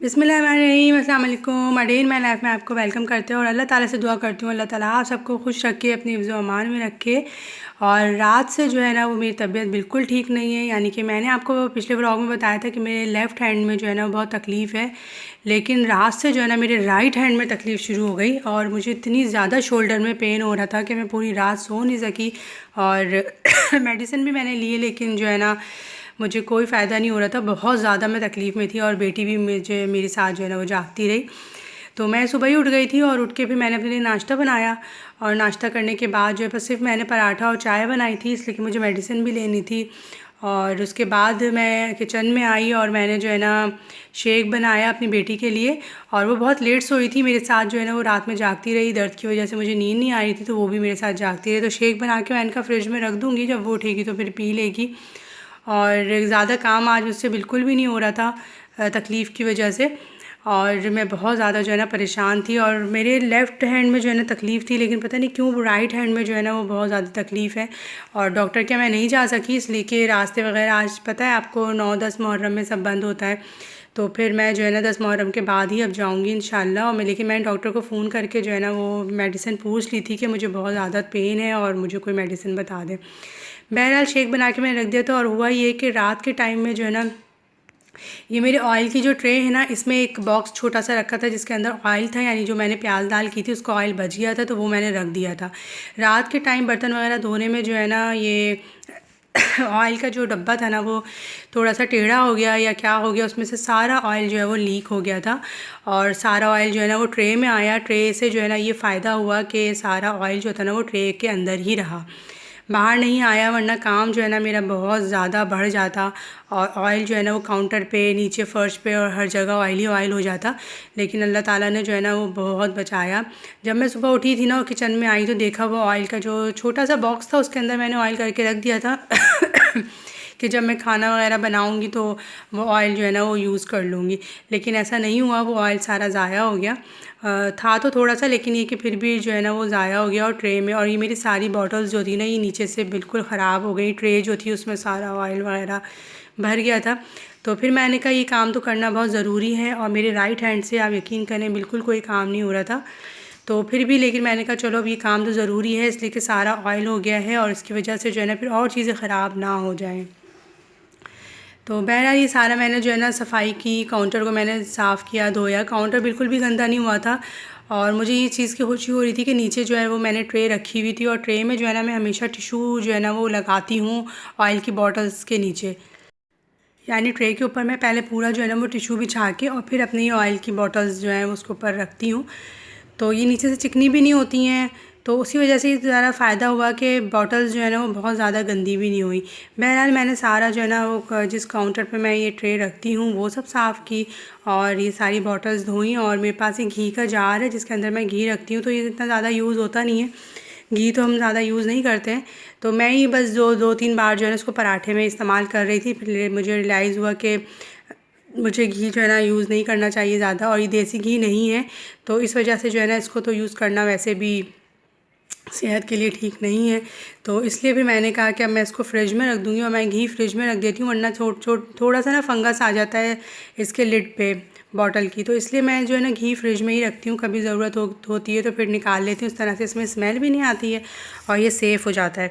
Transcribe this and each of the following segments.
बिस्मिल्लाहिर्रहमानिर्रहीम, अस्सलाम वालेकुम। अडेन माई लाइफ में आपको वेलकम करते हैं और अल्लाह ताला से दुआ करती हूँ अल्लाह ताला आप सबको खुश रखे, अपनी हिफ्ज़ व अमान में रखे। और रात से जो है ना वो मेरी तबीयत बिल्कुल ठीक नहीं है, यानी कि मैंने आपको पिछले व्लॉग में बताया था कि मेरे लेफ़्ट हैंड में जो है ना बहुत तकलीफ़ है, लेकिन रात से जो है ना मेरे राइट हैंड में तकलीफ़ शुरू हो गई और मुझे इतनी ज़्यादा शोल्डर में पेन हो रहा था कि मैं पूरी रात सो नहीं सकी। और मेडिसिन भी मैंने ली लेकिन जो है ना मुझे कोई फ़ायदा नहीं हो रहा था, बहुत ज़्यादा मैं तकलीफ़ में थी और बेटी भी मुझे मेरे साथ जो है ना वो जागती रही। तो मैं सुबह ही उठ गई थी और उठ के फिर मैंने अपने लिए नाश्ता बनाया और नाश्ता करने के बाद जो है बस सिर्फ मैंने पराठा और चाय बनाई थी, इसलिए कि मुझे मेडिसिन भी लेनी थी। और उसके बाद मैं किचन में आई और मैंने जो है ना शेक बनाया अपनी बेटी के लिए। और वो बहुत लेट सोई थी मेरे साथ, जो है ना वो रात में जागती रही, दर्द की वजह से मुझे नींद नहीं आ रही थी, तो वो भी मेरे साथ जागती रही। तो शेक बना के मैंने कहा फ्रिज में रख दूँगी, जब वो उठेगी तो फिर पी लेगी। और ज़्यादा काम आज मुझसे बिल्कुल भी नहीं हो रहा था तकलीफ़ की वजह से, और मैं बहुत ज़्यादा जो है ना परेशान थी। और मेरे लेफ़्ट हैंड में जो है ना तकलीफ़ थी, लेकिन पता नहीं क्यों राइट हैंड में जो है ना वो बहुत ज़्यादा तकलीफ़ है। और डॉक्टर के मैं नहीं जा सकी, इसलिए कि रास्ते वगैरह आज पता है आपको 9-10 मुहर्रम में सब बंद होता है, तो फिर मैं जो है ना 10 मुहर्रम के बाद ही अब जाऊँगी इंशाल्लाह। और लेकिन मैंने डॉक्टर को फ़ोन करके जो है ना वो मेडिसिन पूछ ली थी कि मुझे बहुत ज़्यादा पेन है और मुझे कोई मेडिसिन बता दें। बहरहाल शेक बना के मैंने रख दिया था। और हुआ ये कि रात के टाइम में जो है ना ये मेरे ऑयल की जो ट्रे है ना, इसमें एक बॉक्स छोटा सा रखा था जिसके अंदर ऑयल था, यानी जो मैंने प्याज दाल की थी उसका ऑयल बच गया था, तो वो मैंने रख दिया था। रात के टाइम बर्तन वगैरह धोने में जो है ना ये ऑयल का जो डब्बा था ना वो थोड़ा सा टेढ़ा हो गया या क्या हो गया, उसमें से सारा ऑयल जो है वो लीक हो गया था और सारा ऑयल जो है ना वो ट्रे में आया। ट्रे से जो है ना ये फ़ायदा हुआ कि सारा ऑयल जो था ना वो ट्रे के अंदर ही रहा, बाहर नहीं आया, वरना काम जो है ना मेरा बहुत ज़्यादा बढ़ जाता और ऑयल जो है ना वो काउंटर पे, नीचे फ़र्श पे और हर जगह ऑयल ही ऑयल हो जाता। लेकिन अल्लाह ताला ने जो है ना वो बहुत बचाया। जब मैं सुबह उठी थी ना और किचन में आई तो देखा वो ऑयल का जो छोटा सा बॉक्स था उसके अंदर मैंने ऑयल करके रख दिया था कि जब मैं खाना वगैरह बनाऊंगी तो वो ऑयल जो है ना वो यूज़ कर लूँगी। लेकिन ऐसा नहीं हुआ, वो ऑयल सारा ज़ाया हो गया। था तो थोड़ा सा, लेकिन ये कि फिर भी जो है ना वो ज़ाया हो गया। और ट्रे में, और ये मेरी सारी बॉटल्स जो थी ना ये नीचे से बिल्कुल ख़राब हो गई, ट्रे जो थी उसमें सारा ऑयल वगैरह भर गया था। तो फिर मैंने कहा ये काम तो करना बहुत ज़रूरी है, और मेरे राइट हैंड से आप यकीन करें बिल्कुल कोई काम नहीं हो रहा था। तो फिर भी लेकिन मैंने कहा चलो अब ये काम तो ज़रूरी है, इसलिए कि सारा ऑयल हो गया है और इसकी वजह से जो है ना फिर और चीज़ें ख़राब ना हो जाएँ। तो बहरहाल ये सारा मैंने जो है ना सफाई की, काउंटर को मैंने साफ़ किया, धोया। काउंटर बिल्कुल भी गंदा नहीं हुआ था। और मुझे ये चीज़ की खुशी हो रही थी कि नीचे जो है वो मैंने ट्रे रखी हुई थी, और ट्रे में जो है ना मैं हमेशा टिशू जो है ना वो लगाती हूँ ऑयल की बॉटल्स के नीचे, यानी ट्रे के ऊपर मैं पहले पूरा जो है ना वो टिशू बिछा के और फिर अपनी ऑयल की बॉटल्स जो हैं उसके ऊपर रखती हूँ। तो ये नीचे से चिकनी भी नहीं होती हैं, तो उसी वजह से ज़्यादा फ़ायदा हुआ कि बॉटल्स जो है ना वो बहुत ज़्यादा गंदी भी नहीं हुई। बहरहाल मैंने सारा जो है ना वो जिस काउंटर पे मैं ये ट्रे रखती हूँ वो सब साफ़ की और ये सारी बॉटल्स धोई। और मेरे पास एक घी का जार है जिसके अंदर मैं घी रखती हूँ, तो ये इतना ज़्यादा यूज़ होता नहीं है, घी तो हम ज़्यादा यूज़ नहीं करते हैं। तो मैं ही बस दो तीन बार जो है ना उसको पराठे में इस्तेमाल कर रही थी, फिर मुझे रियलाइज़ हुआ कि मुझे घी जो है ना यूज़ नहीं करना चाहिए ज़्यादा, और ये देसी घी नहीं है, तो इस वजह से जो है ना इसको तो यूज़ करना वैसे भी सेहत के लिए ठीक नहीं है। तो इसलिए फिर मैंने कहा कि अब मैं इसको फ्रिज में रख दूँगी, और मैं घी फ्रिज में रख देती हूँ, वरना थोड़ा सा ना फंगस आ जाता है इसके लिड पे बॉटल की। तो इसलिए मैं जो है ना घी फ्रिज में ही रखती हूँ, कभी ज़रूरत होती है तो फिर निकाल लेती हूँ। इस तरह से इसमें स्मेल भी नहीं आती है और ये सेफ़ हो जाता है।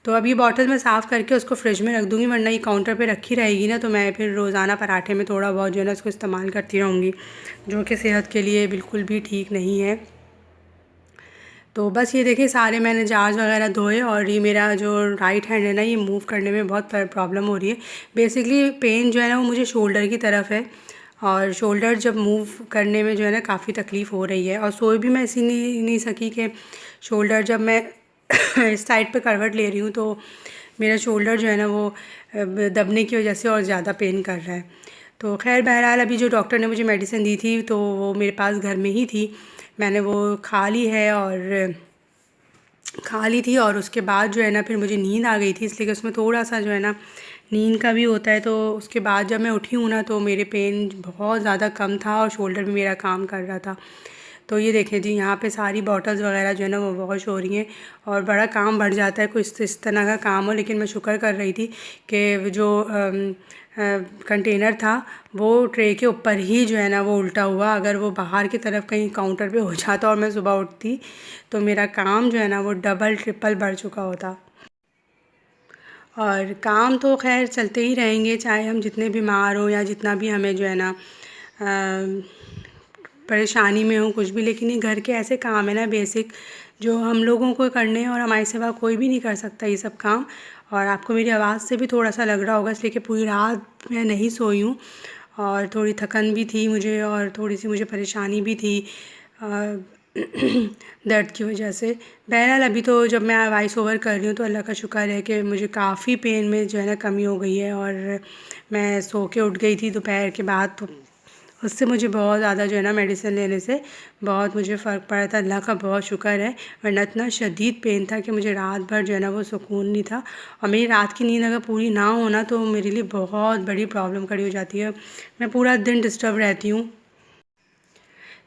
तो अब ये बॉटल मैं साफ़ करके उसको फ्रिज में रख दूँगी, वरना ये काउंटर पे रखी रहेगी ना, तो मैं फिर रोज़ाना पराठे में थोड़ा बहुत जो है ना उसको इस्तेमाल करती रहूँगी, जो कि सेहत के लिए बिल्कुल भी ठीक नहीं है। तो बस ये देखिए सारे मैंने जार्स वगैरह धोए, और ये मेरा जो राइट हैंड है ना ये मूव करने में बहुत प्रॉब्लम हो रही है। बेसिकली पेन जो है ना वो मुझे शोल्डर की तरफ है, और शोल्डर जब मूव करने में जो है ना काफ़ी तकलीफ़ हो रही है। और सोए भी मैं इसी नहीं सकी कि शोल्डर जब मैं इस साइड पे करवट ले रही हूँ तो मेरा शोल्डर जो है ना वो दबने की वजह से और ज़्यादा पेन कर रहा है। तो खैर बहरहाल अभी जो डॉक्टर ने मुझे मेडिसिन दी थी तो वो मेरे पास घर में ही थी, मैंने वो खा ली थी। और उसके बाद जो है ना फिर मुझे नींद आ गई थी, इसलिए कि उसमें थोड़ा सा जो है ना नींद का भी होता है। तो उसके बाद जब मैं उठी हूँ ना तो मेरे पेन बहुत ज़्यादा कम था और शोल्डर भी मेरा काम कर रहा था। तो ये देखें जी, यहाँ पे सारी बॉटल्स वगैरह जो है ना वो वॉश हो रही हैं, और बड़ा काम बढ़ जाता है कोई इस तरह का काम हो। लेकिन मैं शुक्र कर रही थी कि जो कंटेनर था वो ट्रे के ऊपर ही जो है ना वो उल्टा हुआ। अगर वो बाहर की तरफ कहीं काउंटर पे हो जाता और मैं सुबह उठती तो मेरा काम जो है ना वो डबल ट्रिपल बढ़ चुका होता। और काम तो खैर चलते ही रहेंगे, चाहे हम जितने बीमार हों या जितना भी हमें जो है ना परेशानी में हो कुछ भी, लेकिन ये घर के ऐसे काम है ना बेसिक जो हम लोगों को करने हैं और हमारे सिवा कोई भी नहीं कर सकता ये सब काम। और आपको मेरी आवाज़ से भी थोड़ा सा लग रहा होगा इसलिए कि पूरी रात मैं नहीं सोई हूँ और थोड़ी थकन भी थी मुझे और थोड़ी सी मुझे परेशानी भी थी दर्द की वजह से। बहरहाल अभी तो जब मैं वॉइस ओवर कर रही हूँ तो अल्लाह का शुक्र है कि मुझे काफ़ी पेन में जो है ना कमी हो गई है और मैं सो के उठ गई थी दोपहर के बाद, तो उससे मुझे बहुत ज़्यादा जो है ना मेडिसिन लेने से बहुत मुझे फ़र्क पड़ा था। अल्लाह का बहुत शुक्र है, वरना इतना शदीद पेन था कि मुझे रात भर जो है ना वो सुकून नहीं था। और मेरी रात की नींद अगर पूरी ना हो ना तो मेरे लिए बहुत बड़ी प्रॉब्लम खड़ी हो जाती है, मैं पूरा दिन डिस्टर्ब रहती हूँ।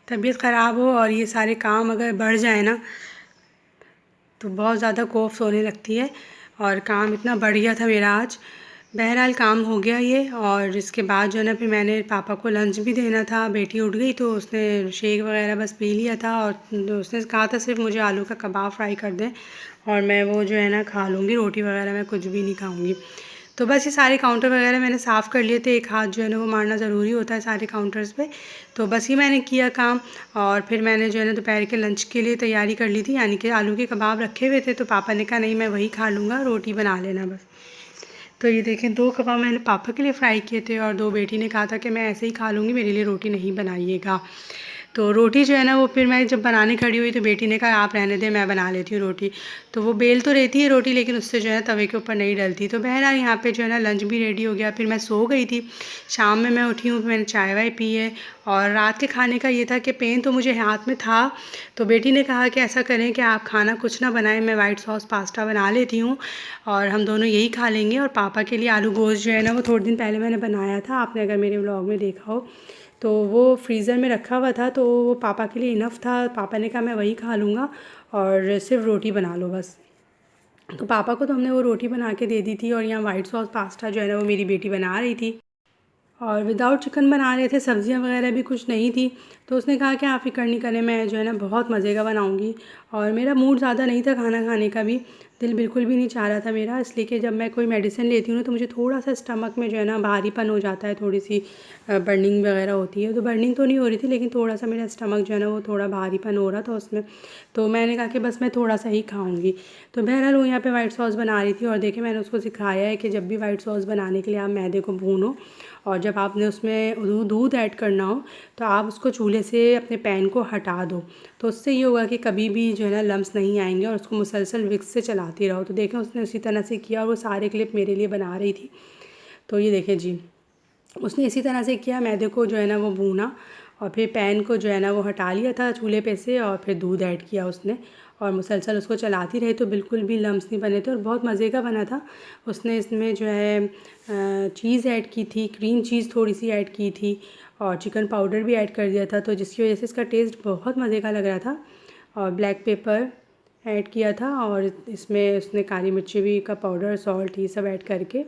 तबीयत ख़राब हो और ये सारे काम अगर बढ़ जाए ना तो बहुत ज़्यादा कोफ्त होने लगती है। और काम इतना बढ़ गया था मेरा आज। बहरहाल काम हो गया ये, और इसके बाद जो है ना फिर मैंने पापा को लंच भी देना था। बेटी उठ गई तो उसने शेक वगैरह बस पी लिया था और उसने कहा था सिर्फ मुझे आलू का कबाब फ्राई कर दें और मैं वो जो है ना खा लूँगी, रोटी वगैरह मैं कुछ भी नहीं खाऊँगी। तो बस ये सारे काउंटर वगैरह मैंने साफ़ कर लिए थे, एक हाथ जो है ना वो मारना ज़रूरी होता है सारे काउंटर्स पे। तो बस ये मैंने किया काम और फिर मैंने जो है ना दोपहर के लंच के लिए तैयारी कर ली थी, यानी कि आलू के कबाब रखे हुए थे तो पापा ने कहा नहीं मैं वही खा लूँगा, रोटी बना लेना बस। तो ये देखें 2 कबाब मैंने पापा के लिए फ्राई किए थे और 2 बेटी ने कहा था कि मैं ऐसे ही खा लूँगी, मेरे लिए रोटी नहीं बनाइएगा। तो रोटी जो है ना वो फिर मैं जब बनाने खड़ी हुई तो बेटी ने कहा आप रहने दें मैं बना लेती हूँ रोटी। तो वो बेल तो रहती है रोटी लेकिन उससे जो है तवे के ऊपर नहीं डलती। तो बहरहाल यहाँ पे जो है ना लंच भी रेडी हो गया, फिर मैं सो गई थी। शाम में मैं उठी हूँ, मैंने चाय वाय पी है और रात के खाने का ये था कि पेन तो मुझे हाथ में था, तो बेटी ने कहा कि ऐसा करें कि आप खाना कुछ ना बनाएं, मैं वाइट सॉस पास्ता बना लेती हूँ और हम दोनों यही खा लेंगे। और पापा के लिए आलू गोश्त जो है ना वो थोड़े दिन पहले मैंने बनाया था, आपने अगर मेरे व्लॉग में देखा हो तो वो फ्रीज़र में रखा हुआ था, तो वो पापा के लिए इनफ था। पापा ने कहा मैं वही खा लूँगा और सिर्फ रोटी बना लो बस। तो पापा को तो हमने वो रोटी बना के दे दी थी और यहाँ वाइट सॉस पास्ता जो है ना वो मेरी बेटी बना रही थी और विदाउट चिकन बना रहे थे, सब्जियां वगैरह भी कुछ नहीं थी। तो उसने कहा कि आप फ़िक्र नहीं करें, मैं जो है ना बहुत मज़े का बनाऊंगी। और मेरा मूड ज़्यादा नहीं था खाना खाने का भी, दिल बिल्कुल भी नहीं चाह रहा था मेरा, इसलिए कि जब मैं कोई मेडिसिन लेती हूँ ना तो मुझे थोड़ा सा स्टमक में जो है ना भारीपन हो जाता है, थोड़ी सी बर्निंग वगैरह होती है। तो बर्निंग तो नहीं हो रही थी लेकिन थोड़ा सा मेरा स्टमक जो है ना वो थोड़ा भारीपन हो रहा था उसमें। तो मैंने कहा कि बस मैं थोड़ा सा ही खाऊंगी। तो बहरहाल वो यहाँ पे वाइट सॉस बना रही थी और देखिए मैंने उसको सिखाया है कि जब भी वाइट सॉस बनाने के लिए आप मैदे को भूनो और जब आपने उसमें दूध ऐड करना हो तो आप उसको चूल्हे से अपने पैन को हटा दो, तो उससे ये होगा कि कभी भी जो है ना लम्स नहीं आएंगे और उसको मुसलसल विक्स से चलाती रहो। तो देखें उसने उसी तरह से किया और वो सारे क्लिप मेरे लिए बना रही थी। तो ये देखें जी, उसने इसी तरह से किया, मैदे को जो है ना वो भूना और फिर पैन को जो है ना वो हटा लिया था चूल्हे पे से और फिर दूध ऐड किया उसने और मुसलसल उसको चलाती रही तो बिल्कुल भी लम्स नहीं बने थे और बहुत मज़े का बना था। उसने इसमें जो है चीज़ ऐड की थी, क्रीम चीज़ थोड़ी सी ऐड की थी और चिकन पाउडर भी ऐड कर दिया था, तो जिसकी वजह से इसका टेस्ट बहुत मज़े का लग रहा था। और ब्लैक पेपर ऐड किया था और इसमें उसने काली मिर्ची भी का पाउडर, सॉल्ट ये सब ऐड करके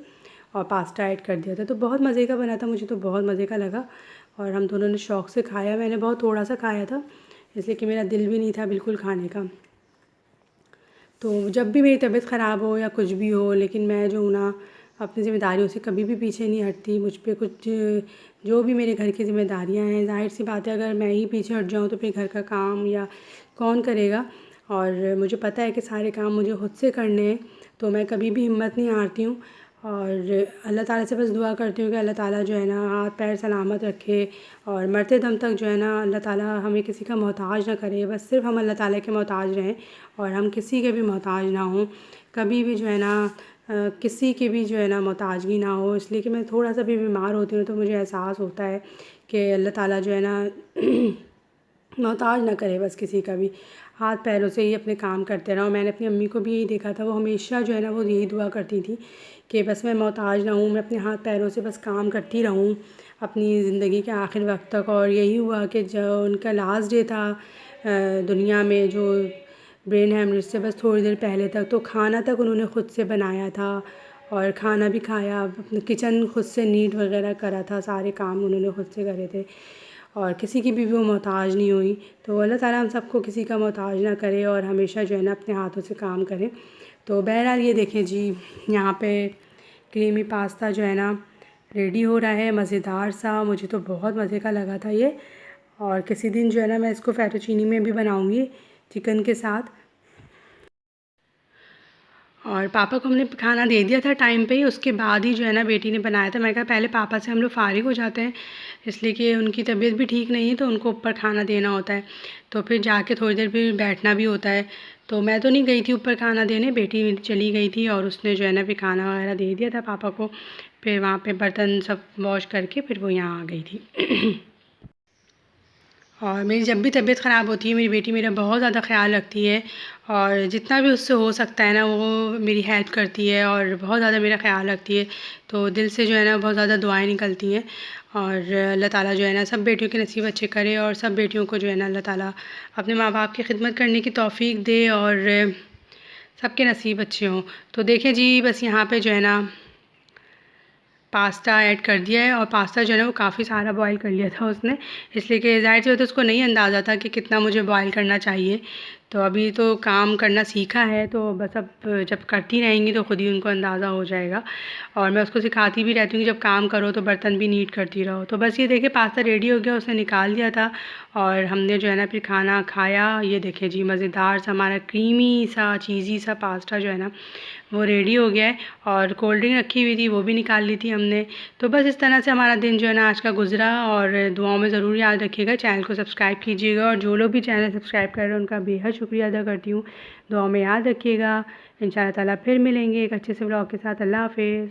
और पास्ता ऐड कर दिया था। तो बहुत मज़े का बना था, मुझे तो बहुत मज़े का लगा और हम दोनों ने शौक़ से खाया। मैंने बहुत थोड़ा सा खाया था इसलिए कि मेरा दिल भी नहीं था बिल्कुल खाने का। तो जब भी मेरी तबीयत ख़राब हो या कुछ भी हो, लेकिन मैं जो हूँ ना अपनी ज़िम्मेदारियों से कभी भी पीछे नहीं हटती। मुझ पे कुछ जो भी मेरे घर की ज़िम्मेदारियाँ हैं, ज़ाहिर सी बात है अगर मैं ही पीछे हट जाऊँ तो फिर घर का काम या कौन करेगा। और मुझे पता है कि सारे काम मुझे खुद से करने हैं, तो मैं कभी भी हिम्मत नहीं हारती हूँ और अल्लाह ताला से बस दुआ करती हूँ कि अल्लाह ताला जो है ना हाथ पैर सलामत रखे और मरते दम तक जो है ना अल्लाह ताला हमें किसी का मोहताज ना करे। बस सिर्फ हम अल्लाह ताला के मोहताज रहें और हम किसी के भी मोहताज ना हों, कभी भी जो है ना किसी की भी जो है ना मोहताजगी ना हो। इसलिए कि मैं थोड़ा सा भी बीमार होती हूँ तो मुझे एहसास होता है कि अल्लाह ताला जो है ना मोहताज ना करे बस किसी का भी, हाथ पैरों से ही अपने काम करते रहो। मैंने अपनी अम्मी को भी यही देखा था, वो हमेशा जो है ना वो यही दुआ करती थी कि बस मैं मोहताज ना हूँ, मैं अपने हाथ पैरों से बस काम करती रहूँ अपनी ज़िंदगी के आखिर वक्त तक। और यही हुआ कि जो उनका लास्ट डे था दुनिया में, जो ब्रेन हेमरेज से बस थोड़ी देर पहले तक, तो खाना तक उन्होंने ख़ुद से बनाया था और खाना भी खाया। अपना किचन खुद से नीट वगैरह करा था, सारे काम उन्होंने खुद से करे थे और किसी की भी वो मोहताज नहीं हुई। तो अल्लाह ताला हम सबको किसी का मोहताज ना करे और हमेशा जो है ना अपने हाथों से काम करें। तो बहरहाल ये देखें जी, यहाँ पे क्रीमी पास्ता जो है ना रेडी हो रहा है, मज़ेदार सा। मुझे तो बहुत मज़े का लगा था ये। और किसी दिन जो है ना मैं इसको फेटोचीनी में भी बनाऊँगी चिकन के साथ। और पापा को हमने खाना दे दिया था टाइम पे ही, उसके बाद ही जो है ना बेटी ने बनाया था। मैं कहा पहले पापा से हम लोग फ़ारिग हो जाते हैं, इसलिए कि उनकी तबीयत भी ठीक नहीं है तो उनको ऊपर खाना देना होता है, तो फिर जाके थोड़ी देर फिर बैठना भी होता है। तो मैं तो नहीं गई थी ऊपर खाना देने, बेटी मेरी चली गई थी और उसने जो है ना फिर खाना वगैरह दे दिया था पापा को। फिर वहाँ पर बर्तन सब वॉश करके फिर वो यहाँ आ गई थी। और मेरी जब भी तबीयत ख़राब होती है, मेरी बेटी मेरा बहुत ज़्यादा ख़्याल रखती है और जितना भी उससे हो सकता है ना वो मेरी हेल्प करती है और बहुत ज़्यादा मेरा ख़्याल रखती है। तो दिल से जो है ना बहुत ज़्यादा दुआएं निकलती हैं। और अल्लाह ताला जो है ना सब बेटियों के नसीब अच्छे करे और सब बेटियों को जो है ना अल्लाह ताला अपने माँ बाप की खिदमत करने की तौफ़ीक दे और सबके नसीब अच्छे हों। तो देखें जी, बस यहाँ पे जो है ना पास्ता ऐड कर दिया है और पास्ता जो है ना वो काफ़ी सारा बॉईल कर लिया था उसने, इसलिए कि ज़ाहिर सी बात है उसको नहीं अंदाज़ा था कि कितना मुझे बॉईल करना चाहिए। तो अभी तो काम करना सीखा है, तो बस अब जब करती रहेंगी तो ख़ुद ही उनको अंदाज़ा हो जाएगा। और मैं उसको सिखाती भी रहती हूँ कि जब काम करो तो बर्तन भी नीट करती रहो। तो बस ये देखिए पास्ता रेडी हो गया, उसने निकाल दिया था और हमने जो है ना फिर खाना खाया। ये देखिए जी, मज़ेदार सा हमारा क्रीमी सा चीज़ी सा पास्ता जो है ना वो रेडी हो गया है। और कोल्ड ड्रिंक रखी हुई थी वो भी निकाल ली थी हमने। तो बस इस तरह से हमारा दिन जो है ना आज का गुज़रा। और दुआओं में ज़रूर याद रखिएगा, चैनल को सब्सक्राइब कीजिएगा और जो लोग भी चैनल सब्सक्राइब कर रहे हैं उनका बेहद शुक्रिया अदा करती हूँ। दुआओं में याद रखिएगा। इंशाअल्लाह ताला फिर मिलेंगे एक अच्छे से ब्लॉग के साथ। अल्लाह हाफ़िज़।